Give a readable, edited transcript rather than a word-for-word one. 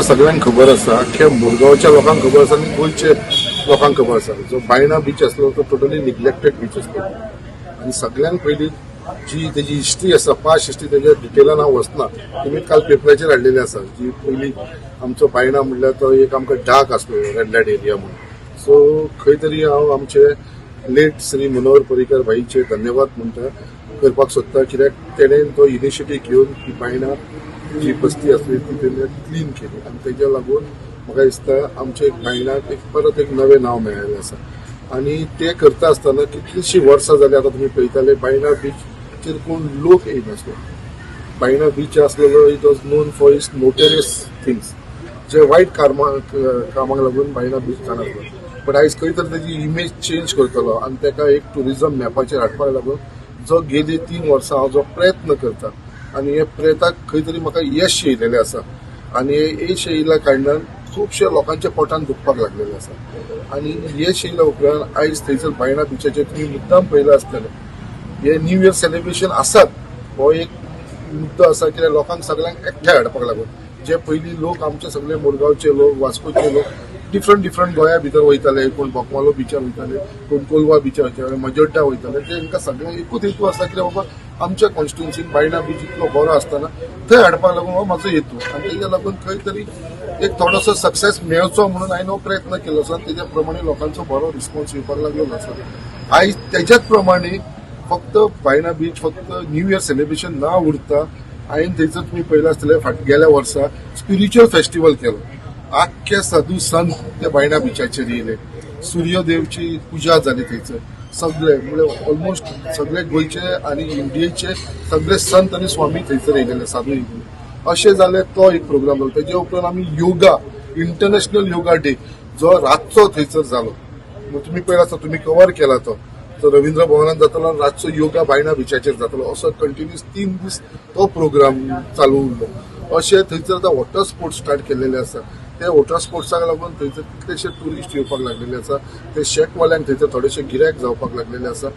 सगळ्यांक खबर आसा अख्ख्या मुरगांवच्या लोकांक खबर आसा आनी गोंयचे लोकांक खबर आसा जो बायणा बीच आसलो तो टोटली निग्लेक्टेड बीच आसलो आनी सगळ्यांत पयलीं जी तेजी हिस्ट्री आसा पास्ट हिस्ट्री तेज्या डिटेलान हांव वचना तुमी काल पेपराचेर हाडलेली आसा जी पयलीं आमचो बायणा म्हणल्यार तो एक आमकां डाक आसलो रेड लायट एरिया म्हणून सो खंय तरी हांव आमचे लेट श्री मनोहर पर्रीकर भाईचे धन्यवाद म्हणटा करपाक सोदता कित्याक तेणें तो इनिशिएटीव घेवन ही बायणा जी बस्ती आसली ती तेणें क्लीन केली आनी तेज्या लागून म्हाका दिसता आमच्या एक बायणाक एक परत एक नवें नांव मेळिल्लें आसा आनी ते करता आसतना कितलींशीं वर्सां जालीं आतां तुमी पळयताले बायणा बीचचेर कोण लोक येयनासलो बायणा बीच आसलेलो it was non for its notorious things जे वायट कामाक लागून बायणा बीच जाणासलो बट आयज खंय तरी तेजी इमेज चेंज करतलो आनी ताका एक टुरिजम मॅपाचेर हाडपाक लागून जो गेली 3 वर्सां हांव जो प्रयत्न करता आनी हे प्रयत्नाक खंय तरी म्हाका यश येयलेलें आसा आनी हे यश येयल्या कारणान खुबशे लोकांच्या पोटान दुखपाक लागलेलें आसा आनी यश येयल्या उपरांत आयज थंयसर बायणा बीचाचेर तुमी मुद्दाम पळयलां आसतलें हे न्यू इयर सेलिब्रेशन आसात हो एक मुद्दो आसा कित्याक लोकांक सगळ्यांक एकठांय हाडपाक लागून जे पयलीं लोक आमचे सगळे मुरगांवचे लोक वास्कोचे लोक डिफरंट गोंया भितर वयताले कोण बोकमालो बिचार वयताले कोण कोलवा बिचार वयताले मजोड्डा वयताले तांकां सगळ्यांक एकूच हेतू आसा कित्याक बाबा आमच्या कॉन्स्टिट्युन्सीन बायणा बीच इतलो बरो आसतना थंय हाडपाक लागून हो म्हाजो हेतू आनी तेज्या लागून खंय तरी एक थोडोसो सक्सेस मेळचो म्हणून हांवें हो प्रयत्न केलो आसा आनी तेज्या प्रमाणे लोकांचो बरो रिस्पॉन्स येवपाक लागलेलो आसा आयज तेज्याच प्रमाणे फक्त बायणा बीच फक्त न्यू इयर सेलिब्रेशन ना उरता हांवें थंयसर तुमी पळयलां आसतलें गेल्या वर्सा स्पिरिच्युअल फेस्टिवल केलो आख्खे साधू संत ते बायणा बिचाचेर येयले सूर्यदेवची पुजा जाली थंयसर सगळे म्हणजे ऑलमोस्ट सगळे गोंयचे आनी इंडियेचे सगळे संत आनी स्वामी थंयसर येयलेले साधू येयलेले अशें जालें तो एक प्रोग्राम जालो तेजे उपरांत आमी योगा इंटरनॅशनल योगा डे जो रातचो थंयसर जालो तुमी पळयला आसता तुमी कवर केला तो रवींद्र भवनात जातलो रातचो योगा बायणा बिचाचेर जातलो असो कंटिन्युअस 3 दीस तो प्रोग्राम चालू उरलो अशें थंयसर आतां वॉटर स्पोर्ट्स स्टार्ट केल्लेले आसा ते वॉटर स्पोर्ट्साक लागून थंयसर कितलेशे ट्युरिस्ट येवपाक लागलेले आसा ते शेकवाल्यांक थंयसर थोडेशे गिरायक जावपाक लागलेले आसा